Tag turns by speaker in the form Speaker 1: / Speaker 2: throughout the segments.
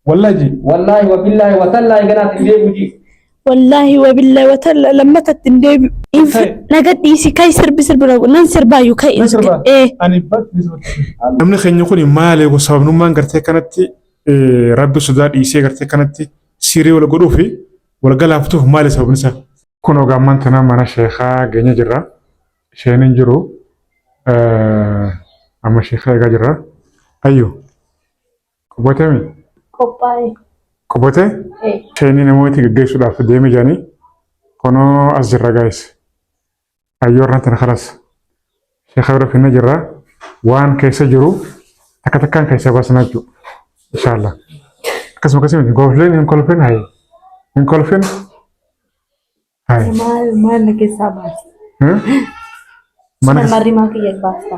Speaker 1: والله وبالله وتالله قنات اللي بوجي
Speaker 2: والله وبالله وتلا لما تتندب نقد يسي كاي سرب برو ننسر بايو كاي
Speaker 3: إيه أنا بات نمني خير نقول مالي وصاب نمان قرتي كانت رب سودان يسي قرتي كانت سيري ولا قروفي ولا قال فتوه مالي سبب نسا كونو قامان تنا مانا شيخا جنيا جرا شينين جرو أما شيخا جرا أيو كوباتي مي كوباتي شينين نموتي جيسو دافع ديمي جاني كونو أزرا جايس أيو رانتنا خلاص شيخا برا فينا جرا وان كيسا جرو تكتكان كيسا باسناجو إن شاء الله قسم نقولين نقولين هاي نقولين هاي
Speaker 2: ما نكسا باس
Speaker 3: mana
Speaker 2: mari maki ya basta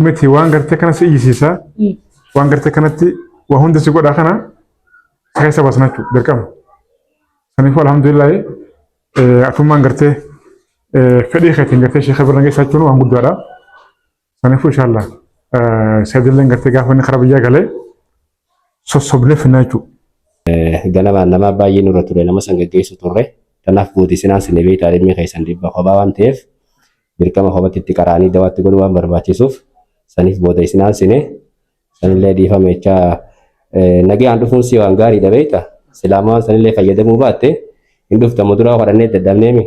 Speaker 3: miti waan gartee kana si iyisiisa waan gartee kanatti waa hunda si godha kana keessa basnachuu dirqama saniifuu alhamdulillah atumaan gartee fedhii keetiin gartee sheekha birran geessachuun waan guddaadha saniifuu inshallah saydilleen gartee gaafa inni karaa biyyaa galee sossobnee finnachuu
Speaker 1: ganama nama baay'ee nurra ture nama san gaggeessu turre kanaaf buuti sinaan sinne beektaa dhimmi keessan dhibba kophaa waan ta'eef dirqama kophaatti qaraanii dawaatti godhuu waan barbaachisuuf saniif booda isinaan sine sanillee dhiifame jecha nagaan dhufuun si waan gaariidha beektaa silaamaan sanillee fayyadamuu baatte hin dhuftamu dura hodhannee daddabneemi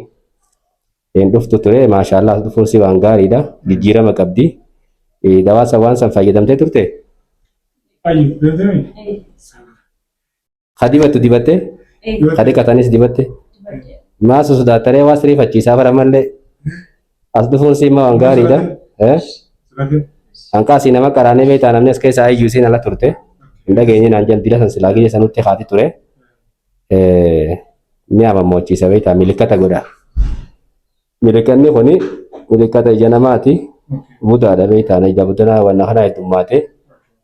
Speaker 1: hin dhuftu ture maashaallah dhufuun si waan gaariidha jijjiirama qabdi dawaasa waan san fayyadamtee turte khadibatu dibatte khadikatanis dibatte maasu sodaataree waa sirrii fachiisaa baramallee as dhufuun si waan gaariidha hanqaasii nama qaraanee beektaa namni as keessaa iyyuu siin ala turte hin dhageenye naan jaldila san silaa giyya sanutti haati ture ni amammochiisa beektaa milikkata godha milikkanni kuni milikkata ija namaati budaadha beektaa ija budanaa wanna kanaa heddummaate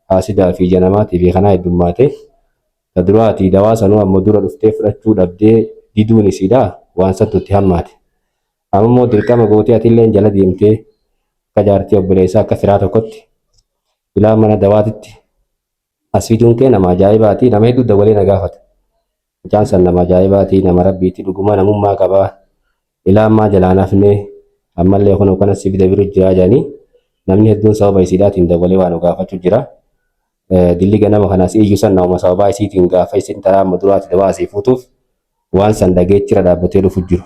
Speaker 1: haasidaa fi ija namaatii fi kanaa heddummaate ta duraatii dawaa sanuu ammoo dura dhuftee fudhachuu dhabdee diduun isiidha waan sattutti hammaate ammoo dirqama gootee atillee jala deemtee akka jaartii obboleessaa akka firaa tokkotti ilaa mana dawaatitti as fiduun kee nama ajaa'ibaati nama hedduu dabalee na gaafata mucaan san nama ajaa'ibaati nama rabbiitti dhuguma namummaa qabaa ilaa ammaa jalaanaafne ammallee kun kana si fida biru jira jedhanii namni hedduun sababa isiidhaatiin dabalee waan nu gaafachuu jira dilli ganama kanaas iyyuu san nama sababa isiitiin gaafa isin taraa amma duraatti dawaa asii fuutuuf waan san dhageechira dhaabbatee dhufu jiru.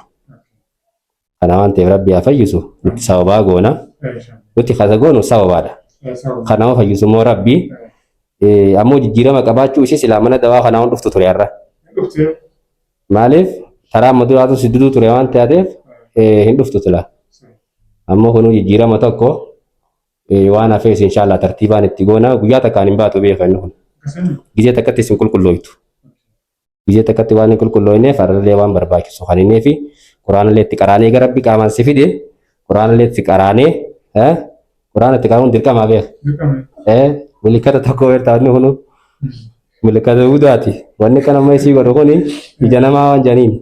Speaker 1: Kana waan ta'eef rabbi haa fayyisu nuti sababaa goona nuti kasa goonu sababaadha kanaaf fayyisu moo rabbi ammoo jijjiirama qabaachuu ishee silaa mana dawaa kanaa dhuftu ture har'a maaliif taraa amma duraatu si duduu ture waan ta'eef hin dhuftu tila ammoo kunu jijjiirama tokko waan hafees inshallah tartiibaan itti goona guyyaa takkaan hin baatu beekannu kun gizee takkatti isin qulqullooytu gizee takkatti waan hin qulqullooyneef har'allee waan barbaachisu kan inni fi Qur'aan leetti qaraanee gara rabbi qaamaan si fide Qur'aan leetti qaraanee Qur'aan itti qaraanuun dirqama beek milikkata tokko weertaanni kunu milikkata budaati wanni kana amma isii godhu kuni ija namaa waan janiin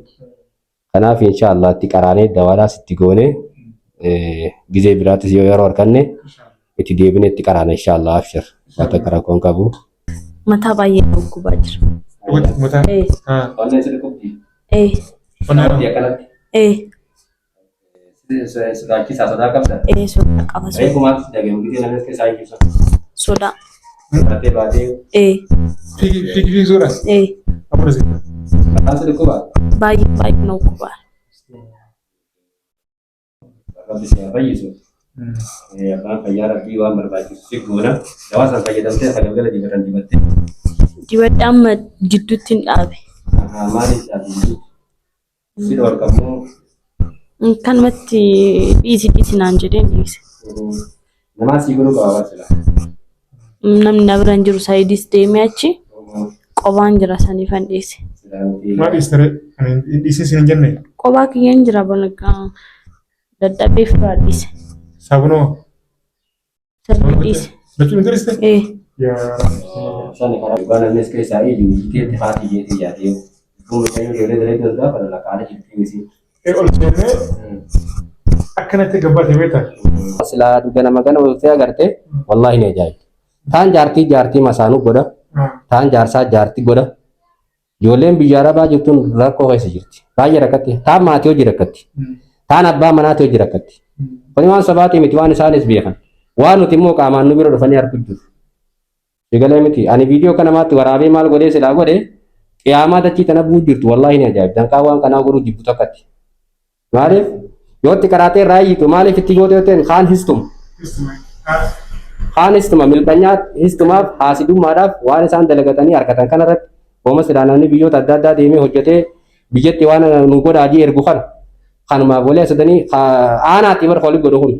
Speaker 1: kanaaf inshallah itti qaraanee dawaadhaas itti goone gizee biraattis yoo yeroo arganne itti deebine itti qaraana inshallah afshir wata karakoon qabu
Speaker 2: mataa baay'ee dhukkubaa jira
Speaker 3: mataa
Speaker 1: onnee sirri qubdi sodaachisaa sodaa qabda
Speaker 2: sodaa qaba
Speaker 1: reekumaatti dagemu gizee namni keessaa iyyuusa
Speaker 2: sodaa
Speaker 1: baatee baatee
Speaker 3: fiigii suura apurasi
Speaker 1: mataan sirri qubaa
Speaker 2: baay'ee na dhukkubaa
Speaker 1: rabbi si haa fayyisu abbaan fayyaa rabbii waan barbaachisu si goona dawaa san fayyadamtee akka galgala dibatan dibatte
Speaker 2: dibadha amma jidduutti hin dhaabe
Speaker 1: maaliif dhaabe si dhorkamuu
Speaker 2: kanumatti dhiisi naan jedheen dhiise
Speaker 1: namaa sii godhuu qaba sila
Speaker 2: namni na biraan jiru saayidis deemee achi qobaan jira saniifan dhiise
Speaker 3: maaliif ture dhiisee si hin jenne
Speaker 2: qobaa kiyyaan jira balgaa dadhabee firaa dhiise
Speaker 3: sabunoo
Speaker 2: sirrii dhiise
Speaker 3: lachuu turiste
Speaker 1: sani karaa dhugaa namni as keessaa iyyuu jiteetti haati jeetii jaatee kun kayyuu deelee dalee gaafa laqaala jirtii misi
Speaker 3: ol seennee akkanatti gabbaate beektaa
Speaker 1: silaa dhuga nama kana walitti agarte wallahi ni ajaa'iba taan jaartii masaanuu godha taan jaarsaa jaartii godha. Ijoolleen biyya Arabaa jirtuun rakkoo keessa jirti. Baay'ee rakkatti. Taan maatii hojii rakkatti. Taan abbaa manaatii hojii rakkatti. Kuni waan sabaatii miti waan isaanis beekan. Waan nuti immoo qaamaan nu bira dhufanii arguu jiru. Egalee miti. Ani viidiyoo kana maatti waraabee maal godhee silaa godhee qiyaamaa dachii tana bu'uu jirtu wallaahi ni ajaa'iba. Danqaa waan kanaa godhuu jibbu takkatti. Maaliif yootti karaatee raayiitu maaliif itti gootee yoo kaan histuma. Kaan histuma milbanyaa histumaaf haasidummaadhaaf waan isaan dalagatanii harkatan kanarratti hooma silaa namni biyyoota adda addaa deemee hojjetee biyyatti waan nu godhaa jii ergu kana kanumaaf walii asadanii aanaatti bar hoolii godhu kun.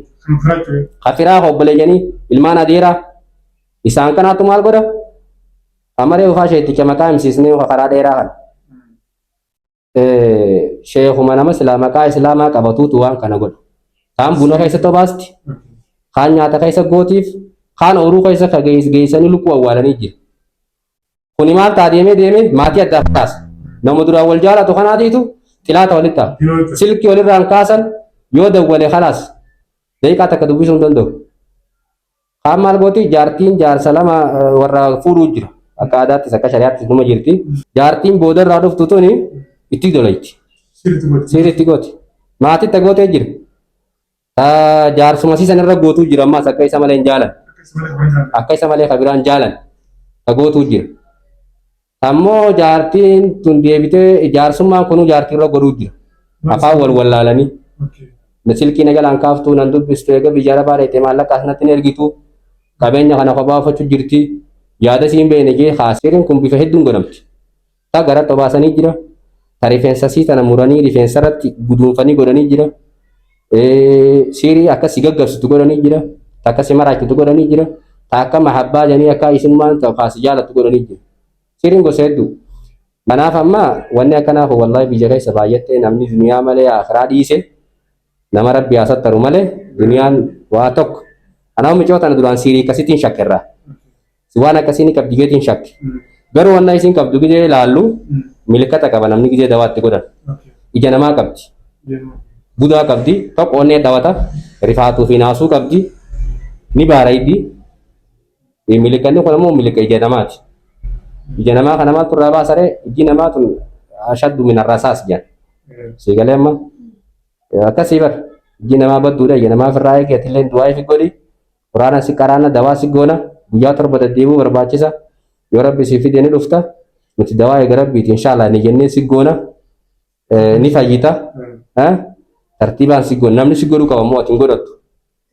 Speaker 1: Kafiraa hobboleeyyanii ilmaan adeeraa isaan kanaatu maal godha? Amaree ufaa sheeticha maqaa himsiisnee karaa dheeraa kana. Sheekuma nama silaa maqaa islaamaa qabatuutu waan kana godha. Kaan buna keessatti obaasti, kaan nyaata keessa gootiif, kaan ooruu keessa geessanii lukkuu awwaalanii jira. Kuni maal ta'a deemee maatii adda fakkaasa. Nama duraan wal jaalatu kanaatiitu xilaata walitti ta'a. Silkii walirraan kaasan yoo dawwalee khalaas daqiiqaa takka dubbisuu hin danda'u. Kaan maal gooti jaartiin jaarsa lama warra fuudhuu jira. Akka aadaattis akka shari'aattis numa jirti. Jaartiin boodarraa dhuftu tuni itti dolayti. Sirriitti gooti. Maatiitti gootee jira. Jaarsuma siisan irra gootuu jira ammaas akka isa malee hin jaalan. Akka isa malee kabiraan jaalan. Gootuu jira. Ammoo jaartiin tun deebitee jaarsummaan kunuu jaartii irra godhuu jira. Afaan wal wallaalanii. Silkii na jalaan kaaftuu nan dubbistu eega biyya Arabaa dheetee maallaqaas natti hin ergitu. Qabeenya kana kophaa uffachuu jirti. Yaada siin beene jee haasiriin kun bifa hedduun godhamti. Ta garatti obaasanii jira. Ta rifeensa sii tana muranii rifeensa irratti guduunfanii godhanii jira. Siirii akka si gaggabsitu godhanii jira. Ta akka si maraachitu godhanii jira. Ta akka mahabbaa janii akka isinummaan ta'u haasi jaalatu godhanii jira. Siiriin gosa hedduu. Kanaaf amma wanni akkanaaf wallahi biyya keessa baay'attee namni duniyaa malee akhiraa dhiise nama rabbi haasattaru malee duniyaan waa tokko. Kanaaf micoota na duraan siirii akkasittiin shakkerraa. Waan akkasii ni qabdi geetiin shakki. Garuu wanna isin qabdu gidee ilaallu milkata qaba namni gidee dawaatti godhan. Ija namaa qabdi. Budaa qabdi. Tokko onnee dawata. Rifaatuu fi naasuu qabdi. Ni baaraydi. Milikanni kun ammoo milika ija namaati. Ija namaa kana maaltu irraa baasaree iji namaa tun ashaddu min arrasaas jedhan. Siigalee amma akkasii bar iji namaa badduudha ija namaa ofirraa eeggate illee du'aa fi godhi. Quraana si qaraana dawaa si goona. Guyyaa torba deddeebi'uu barbaachisa. Yoo rabbi si fide ni dhufta. Nuti dawaa eega rabbiiti inshaallah ni jennee si goona. Ni fayyita. Tartiibaan si goona. Namni si godhuu qaba moo ati hin godhattu.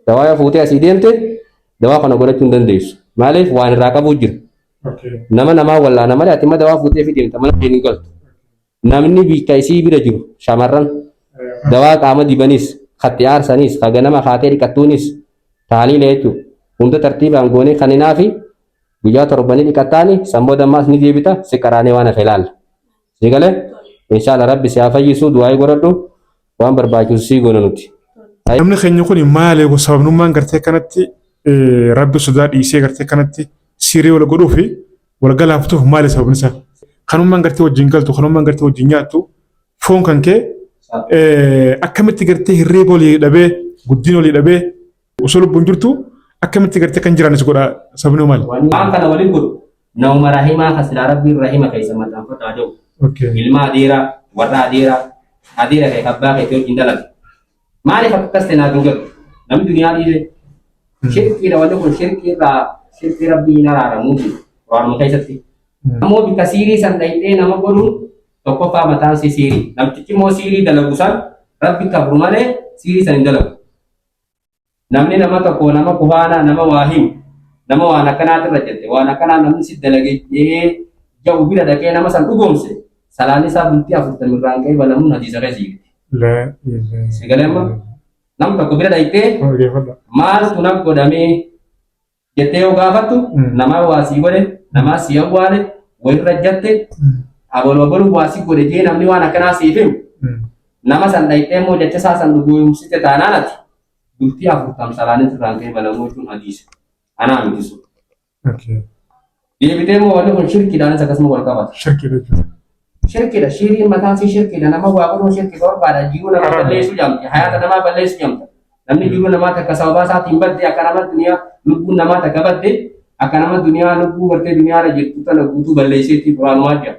Speaker 1: Dawaa yoo fuutee asii deemte dawaa kana godhachuu hin dandeessu. Maaliif waan irraa qabuu jira. Nama namaa wallaana malee ati dawaa fuutee fi deemta mana hin galtu. Namni bikka isii bira jiru shamarran dawaa qaama dibanis katti aarsanis kaga nama kaatee dhiqattuunis taaliila jechuudha. Hunda tartiibaan goonee kaninaa fi guyyaa torbanii dhiqattaani sammuu dammaas ni deebita si qaraanee waan hafe ilaalla. Si galee inshaallah rabbi si haa fayyisu du'aa godhadhu waan barbaachisu si goona nuti.
Speaker 3: Namni keenya kun maali sababnummaan gartee kanatti rabbi sodaa dhiisee gartee kanatti siirii wal godhuu fi wal galaaftuuf maali sababni isaa? Kanummaan gartee wajjin galtu kanummaan gartee wajjin nyaattu foon kan kee akkamitti gartee hirriiba olii dhabee guddina olii dhabee osoo lubbuun jirtu akkamitti gartee kan jiraanis godha sababni maali?
Speaker 1: Waan kana waliin godhu nama rahimaa kasilaa rabbiin rahima keessa maxxanfataa jiru. Ilma adeeraa warra adeera kee abbaa kee wajjin dalaga. Maaliif akkas ta'e naa dungalu namni duniyaa dhiise shirkiidha wanni kun shirkii rabbii hin araaramuu waanuma keessatti. Ammoo bika siirii san dhayxee nama godhuun tokkoffaa mataan si siirii. Namtichi immoo siirii dalagu san rabbi kabru malee siirii san hin dalagu. Namni nama tokko nama kufaana nama waa himu nama waan akkanaatirra jette waan akkanaa namni si dalagee ja'u bira dhaqee nama san dhugoomse salaan isaa bultii 40 irraan ka'ee balamuun hadiisa keessa jirti. Sigalee amma nam tokko bira dhayxee maaltu naf godhamee jettee yoo gaafattu nama waa sii godhe nama sii awwaale walirra jatte aboluu waa sii godhe jee namni waan akkanaa siif himu nama san dhayxee immoo jecha isaa san dhugoomsite taanaan ati bultii 40 salaanis irraan ka'ee balamuu jechuun hadiisa. Anaa mitisu. Deebitee immoo wanni kun shirkiidhaanis akkasuma wal qabata. Shirkiidha. Shiriin mataan si shirkiidha. Nama waa godhuun shirkii barbaada. Jiruu nama balleessuu jamti. Hayaata namaa balleessuu jamta. Namni jiruu namaa takka sababaa isaatiin badde akka nama duniyaa lubbuun namaa takka badde Akka nama duniyaa lubbuu gartee duniyaarra jirtu tana guutuu balleesseetti quraanumaa jira.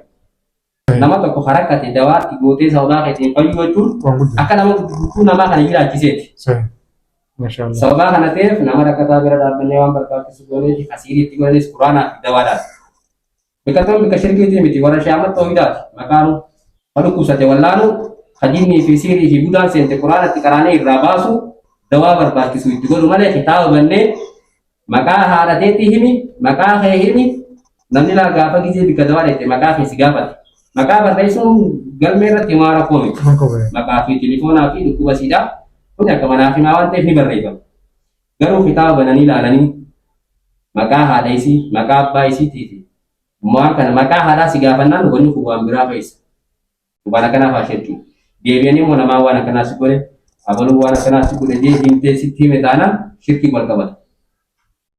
Speaker 1: Nama tokko harakkate dawaatti gootee sababaa keetiin fayyuu jechuun akka nama guutuu namaa kana jiraachiseeti. Sababaa kana ta'eef nama rakkataa bira dhaabbannee waan barbaachisu gooneeti asiiriitti godhanis quraanaa fi dawaadhaati. Biqiltoonni bika shirkiitii miti warra shaamatti toohidaati maqaanu kan kuusate wallaanu hajinnii fi siirii fi budaan seente quraanatti qaraanee irraa baasu dawaa barbaachisu itti godhu malee kitaaba bannee maqaa haadhateetti himi maqaa kee himi namni laa gaafa gizee bika dawaa dheette maqaa kee si gaafate maqaa barreessuun galmee irratti himaa rakkoo miti maqaa fi tilifoonaa fi dhukkuba siidaa kun akka manaa fi maa waan ta'eef ni barreeffama garuu kitaaba bananii ilaalanii maqaa haadha isii maqaa abbaa isiitii fi waan kana maqaa haadhaa si gaafannaan wanni kun waan biraa fe'isa waan akkanaaf haa jechuudha deebi'anii immoo namaa waan akkanaa si godhe abaluu waan akkanaa si godhe deemtee sitti hime taanaan shirkii wal qabata.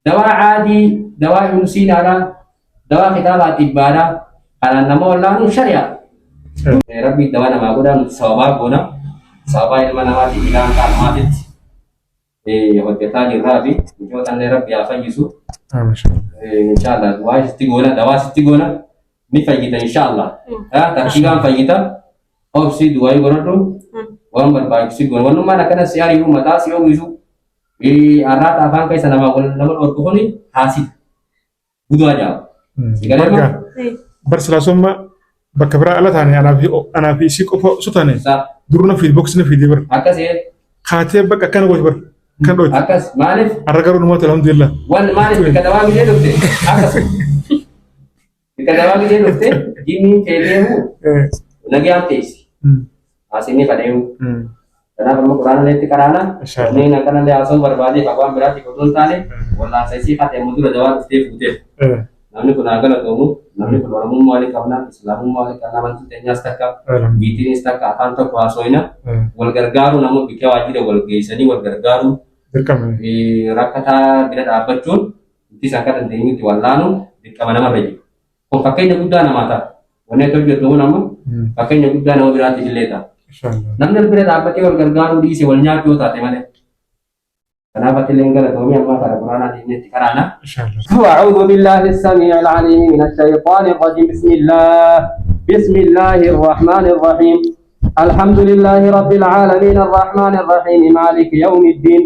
Speaker 1: Dawaa caadii dawaa yuusiinaadhaa dawaa kitaabaatti ibbaadhaa kanaan nama wallaanu shari'a. Rabbi dawaa namaa godhaa sababaa goona sababaa ilma namaatiif ilaan qaamaatitti hojjetaa jirraa fi mijootallee rabbi haa fayyisu. Inshallah dawaa sitti goona ni fayyita inshallah. Tartiibaan fayyita obsi du'aa godhadhu waan barbaachisu goona wannummaan akkana si ari'uu mataa si oomishu arraata afaan keessa nama dhorku kuni haasita buduu ajaa'iba.
Speaker 3: Barsilaasummaa bakka biraa ala taane anaa fi isii qofa osoo taane durna fi boksina fi dibir
Speaker 1: akkasii
Speaker 3: kaatee bakka akkana gooti bar kan dhooti
Speaker 1: akkas maaliif
Speaker 3: arra garuu namoota alhamdulillah
Speaker 1: wal maaliif bika dawaa gidee dhufte akkas bika dawaa gidee dhufte jimmiin feeteemu nagaan teessi haasini kadheemu kanaaf amma quraana leetti qaraana niin akkanallee haasa'uu barbaadee qabaan biraatti otoo hin taane wallaansa isii katee muddura dawaa dhuftee fuuteef namni kun haa galatoomu namni kun oromummaa waliin qabna islaamummaa waliin qabna amantii keenyaas takka biitiinis takka afaan tokko haasooyina wal gargaaru nama bikkee waajjira wal geessanii wal gargaaru rakkataa bira dhaabbachuun intis akka dandeenyutti wallaanu dirqama namarra jiru kun fakkeenya guddaa namaa ta'a wanni akka hojjetuun amma fakkeenya guddaa nama biraatiif illee ta'a namni bira dhaabbatee wal gargaaruu dhiise wal nyaachuu taate malee كنافة اللينجلة تومي أما كربرانا دينتي كرانا أعوذ بالله السميع العليم من الشيطان الرجيم بسم الله الرحمن الرحيم الحمد لله رب العالمين الرحمن الرحيم مالك يوم الدين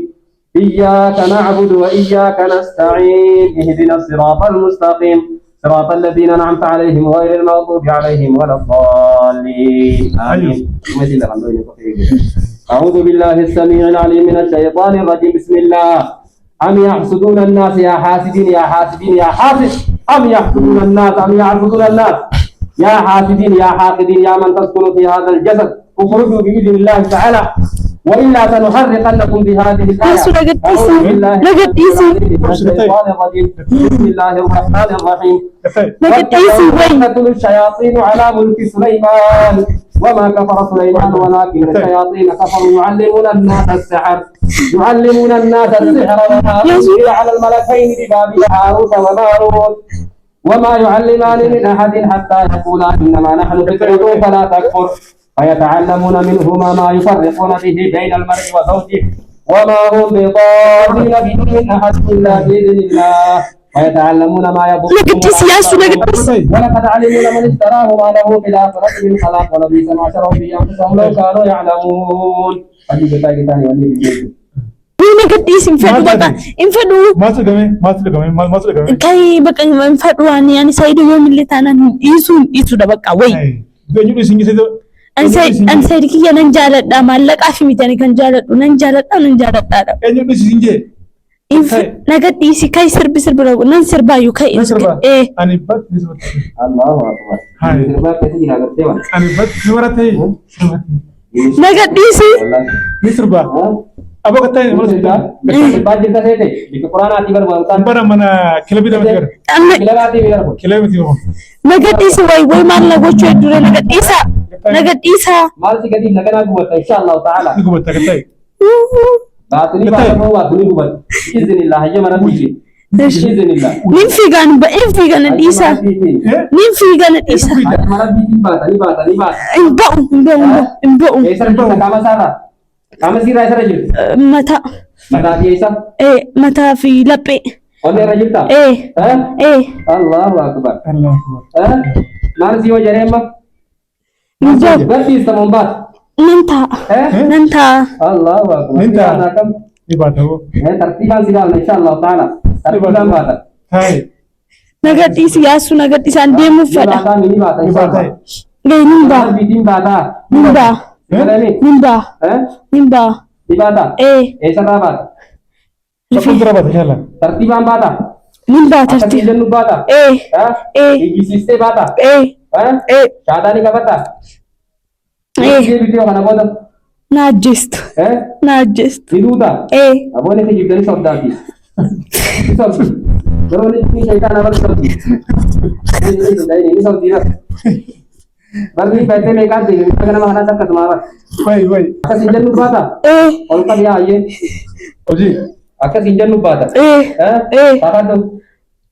Speaker 1: إياك نعبد وإياك نستعين اهدنا الصراط المستقيم صراط الذين أنعمت عليهم غير المغضوب عليهم ولا الضالين آمين أعوذ بالله السميع العليم من الشيطان الرجيم بسم الله أم يحسدون الناس يا حاسدين يا حاسدين يا حاسد أم يحسدون الناس أم يعبدون الناس يا حاسدين يا حاقدين يا من تسكن في هذا الجسد اخرجوا بإذن الله تعالى وإلا سنحرقنكم بهذه الآية أعوذ بالله من الشيطان الرجيم بسم الله الرحمن الرحيم وتقتل الشياطين على ملك سليمان وما كفر سليمان ولكن الشياطين كفروا يعلمون الناس السحر وما أنزل على الملكين ببابل هاروت وماروت وما يعلمان من أحد حتى يقولا إنما نحن فتنة فلا تكفر فيتعلمون منهما ما يفرقون به بين المرء وزوجه وما هم بضارين به من أحد إلا بإذن الله ويتعلمون ما يضرهم ولقد علموا من اشتراه ما له في الآخرة من خلاق ولبئس ما شروا به أنفسهم لو كانوا يعلمون.
Speaker 2: Gadis infadu baka infadu kai baka infadu ani saya dulu militanan isu dah baka wai an sai diki nan jalat da mallaka fi mitani kan jalat da nagadisi kai sirbi nan sirba yu kai
Speaker 3: ani bat
Speaker 1: Allahu akbar
Speaker 3: ani bat nuwarate
Speaker 2: nagadisi
Speaker 3: misrba Apa katanya mana sudah?
Speaker 1: Bajir kita sete di Quran ati berbuatan.
Speaker 3: Mana mana kilometer berapa?
Speaker 1: Kilometer berapa?
Speaker 3: Kilometer berapa?
Speaker 2: Nagadisi wai mana gocho dure nagadisa.
Speaker 1: Mal si gadi nagana buat insyaallah taala.
Speaker 3: Ini buat katanya.
Speaker 1: Batini baca mau batini buat. Iznillah aja mana puji. Iznillah. Nimfigan disa. Nimfigan disa. Mana biti batani. Imbau. Esa kama salah. Kamu sih rasa aja?
Speaker 2: Mata
Speaker 1: biasa?
Speaker 2: Mata fi lape.
Speaker 1: Onne rajita.
Speaker 2: Allahu
Speaker 1: akbar.
Speaker 3: Allah akbar.
Speaker 1: Marzi wa jarema.
Speaker 2: Nijab.
Speaker 1: Berarti istamombat.
Speaker 2: Nanta.
Speaker 1: Allahu akbar.
Speaker 3: Ninta.
Speaker 1: Nakam.
Speaker 3: Ibadahu.
Speaker 1: Tertiban sidal insyaallah taala. Tertiban bata.
Speaker 3: Hai.
Speaker 2: Nagati siyasu nagati sande mufada.
Speaker 1: Bata ni bata.
Speaker 3: Ibadai.
Speaker 2: Gay nimba.
Speaker 1: Bidin bata.
Speaker 2: Nimba. Nimba. Nimba.
Speaker 1: Ibada. Esa rabat.
Speaker 3: Lafu darabat yalla.
Speaker 1: Tertiban bata.
Speaker 2: Nimba tarti.
Speaker 1: Akasijan bata. Igi siste bata. Shadani ka bata. Ye video kana boda.
Speaker 2: Najist. Niduta.
Speaker 1: Abone ke jibdani sabdati. Sabdi. Dorone ni shaytan abar sabdi. Ini sabdi na. Bagi बैठे में का देंगे अगर हम हना तक तुम्हारा
Speaker 3: Wai.
Speaker 1: आका सीजन नु बाता और का या ये
Speaker 3: Oji.
Speaker 1: आका सीजन नु बाता पापा तो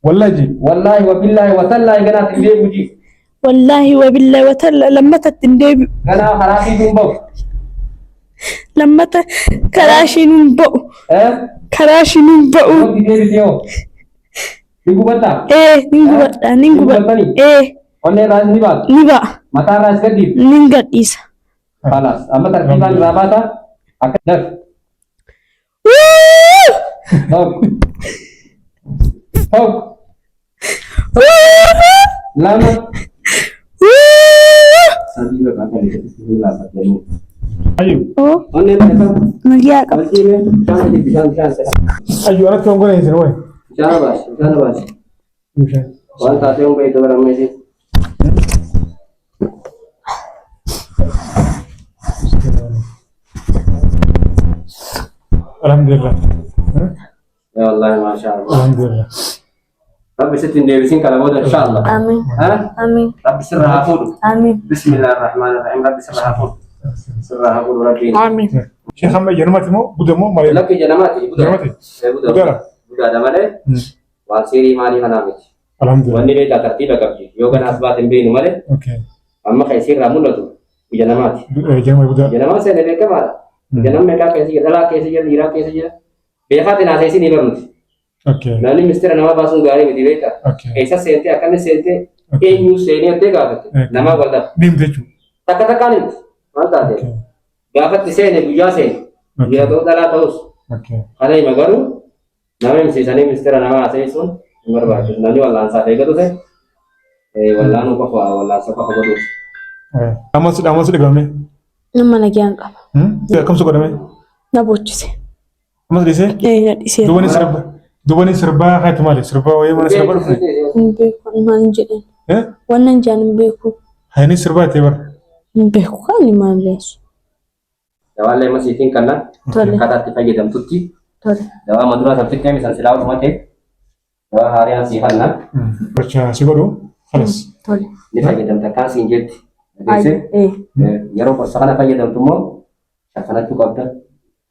Speaker 3: Wallahi.
Speaker 1: والله وبالله وتالله गना तिंदे बुजी
Speaker 2: والله وبالله وتلا لما تتندب
Speaker 1: गना हराती तुमबो
Speaker 2: لما كراشي نبو كراشي نبو
Speaker 1: वो दिदे दियो निगु बता
Speaker 2: نينغو
Speaker 1: onne राज निबात
Speaker 2: نبا
Speaker 1: मता राज कर दी
Speaker 2: نينغت إيس
Speaker 1: خلاص اما ترتيبان رابطه اكدر هوك لما سبيل كاكل bismillah fatani
Speaker 3: Ayu.
Speaker 1: onne ta
Speaker 2: نجيك
Speaker 1: balti me shan
Speaker 3: Ayu anak tuan goreng sini wai.
Speaker 1: bas
Speaker 3: Bisa.
Speaker 1: wan ta te un pe to ramai si
Speaker 3: Alhamdulillah.
Speaker 1: ya Allah masyaallah
Speaker 3: Alhamdulillah.
Speaker 1: رب ستين ديفيسين كلامه ان شاء الله
Speaker 2: آمين
Speaker 1: ها
Speaker 2: آمين
Speaker 1: رب سرها فول
Speaker 2: آمين
Speaker 1: بسم الله الرحمن الرحيم رب سرها فول سرها فول ربي
Speaker 2: آمين
Speaker 3: Syekh Hamad jangan mo, budak mo, mari.
Speaker 1: لك جنماتي
Speaker 3: Jangan mati.
Speaker 1: بودا بودا مالي وانسيري مالي هنامي
Speaker 3: Alhamdulillah.
Speaker 1: واني بيتا ترتيب كبجي يوغا ناسبات بين مالي
Speaker 3: Oke.
Speaker 1: اما خيسير رامون لتو بجنماتي
Speaker 3: Jangan budak.
Speaker 1: جنمات سنه بك مالا جنم مكا كيسي دلا كيسي ديرا كيسي بيخات ناسيسي نيبرنت
Speaker 3: Oke.
Speaker 1: ناني مستر نما باسون غاري مدي بيتا
Speaker 3: Oke.
Speaker 1: ऐसा सेंटे अकने सेंटे a new सेने ते गावत नमा वल्दा
Speaker 3: Nim teju.
Speaker 1: taka takani manta te
Speaker 3: Oke.
Speaker 1: gafat sene buja se ya to dala tos
Speaker 3: Oke.
Speaker 1: ana magaru nama mi sane mistera nama ase sun umar ba nani wala sa te gato se wala no pa wala sa pa gato
Speaker 3: Aman sudah gamne.
Speaker 2: نما نجيان قبا
Speaker 3: Kamu suka damai?
Speaker 2: نبوتشي
Speaker 3: Aman sudah sih?
Speaker 2: نسير
Speaker 3: Dua ni serba hai tumale serba wae mana serba rupne.
Speaker 2: نبيكو ما نجي
Speaker 3: Eh?
Speaker 2: وانا نجي نبيكو
Speaker 3: Hai ni serba tebar.
Speaker 2: نبيكو كاني ما ليش
Speaker 1: wala masih tingkana
Speaker 2: تولي
Speaker 1: kata tipa gedam tutti
Speaker 2: تولي
Speaker 1: dawa madura sabtik kami san silaw mate dawa harian sihanna
Speaker 3: Baca sigodo. Khalas.
Speaker 2: تولي
Speaker 1: ni pa gedam takan sinjet dese yaro ko sakana pa gedam tumo sakana tu kabda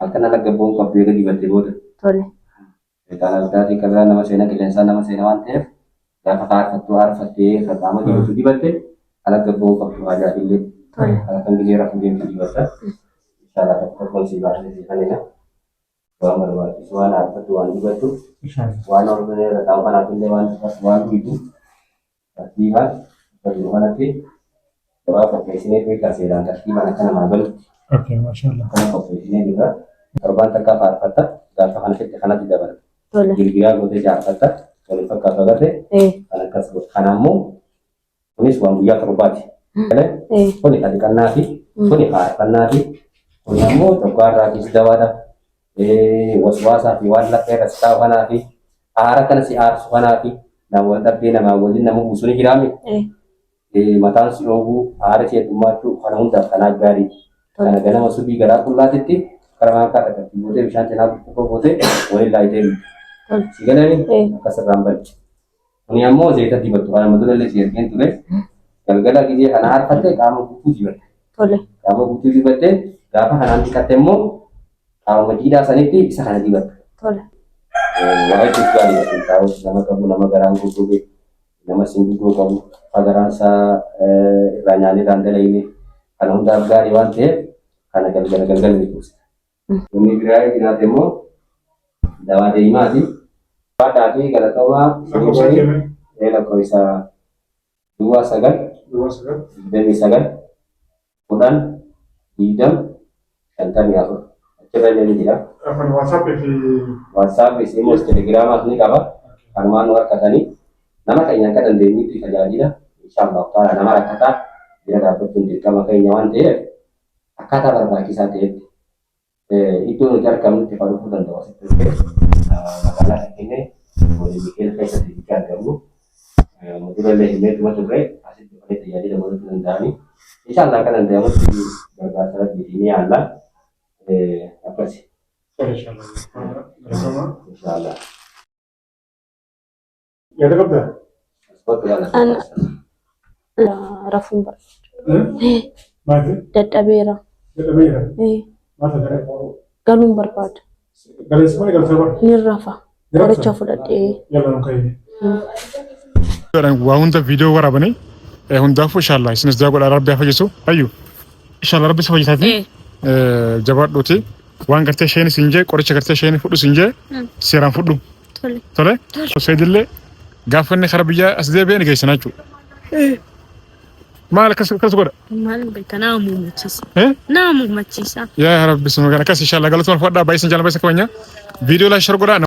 Speaker 1: akana lagabong kabde ga dibate boda
Speaker 2: تولي
Speaker 1: Kalau tadi kerana nama saya nak lensa nama saya nawante, dah fakar satu araf satu pertama di bate, kalau gabung kau tu ada ini, kalau kan giliran kemudian di bate, insyaallah dapat konsiderasi di sana ya. Dua merwati suara araf tuan juga tu, suara orang ni tahu kan aku lewan suara itu, tiba bagaimana nanti, doa profesi ini kasih dan tiba nak nama bel,
Speaker 3: Oke, masyaallah.
Speaker 1: karena profesi ini juga korban terkapar kata, dan fakar kita karena tidak ber
Speaker 2: تولي
Speaker 1: Kira-kira gue Jakarta, kalau pakai kata anak kasut kanamu, ini suam dia terobati. Kau ni tadi kan nasi, kau ni kan nasi, kau namu tukar lagi sedawada, was-wasa di wadlah keras tahu nasi, kan si ars nasi, namu tapi nama wajib namu usuni kirami, matan si logu si itu matu karena unta karena gari, karena masuk di garak pula titi, karena kata bote bisa tenaga bote, boleh lain Sigala ni kasar rambal. Ini amo zeta di batu kalau madura le siar kan tuh galgala kiji anar kate kamu butuh jibat.
Speaker 2: تولي
Speaker 1: Kamu butuh jibat deh. Gapa hanan dikatemu kalau majida saniti bisa hanan jibat.
Speaker 2: تولي
Speaker 1: Wahai juga di batu tahu nama kamu nama garang kudu nama singgu kamu pagaran sa ranyani randela ini. Kalau udah gari wante karena galgal itu. Ini gerai dinatemu dawa dari mati. Pada fi galatoma koisa 29 kemudian idam kantan ya coba jadi tidak WhatsApp isi mus Telegram ni kaba karman war katani nama kayaknya kan demi itu jadi dah insyaallah taala nama kata dia dapat tunjuk kama kayaknya wante kata berbagi saja itu negara kami terparu dan doa seperti makalah ini boleh bikin kayak sertifikat kamu mungkin lebih ini cuma sebenarnya hasil terjadi dalam pengendali insyaallah kan anda yang berkata di sini Allah apa sih insyaallah
Speaker 3: ya ada apa
Speaker 2: أنا لا رفض
Speaker 3: ما ادري
Speaker 2: دبيرة
Speaker 3: الاميره
Speaker 2: إيه
Speaker 3: ما تدري
Speaker 2: قالوا برباد
Speaker 3: قال اسمعني قال سبا
Speaker 2: نرفع ورجع فلت إيه
Speaker 3: يلا نكاي وهون ده فيديو ورا بني هون دافو ان شاء الله سنس داغو ربي يفجسو ايو ان شاء الله ربي سفجساتي جبار دوتي وان غرتي شين سنجه قرچ غرتي شين فدو سنجه سيران فدو تولي سيدله غافني خربيا اسدبي ني جيسناچو مالك كسر غدا
Speaker 2: مالك بيتنا مو ماتشيس نامو ماتشيس
Speaker 3: يا رب بسم الله كاس ان شاء الله قالت فدا باي سنجال باي سكوانيا فيديو لا شر غدا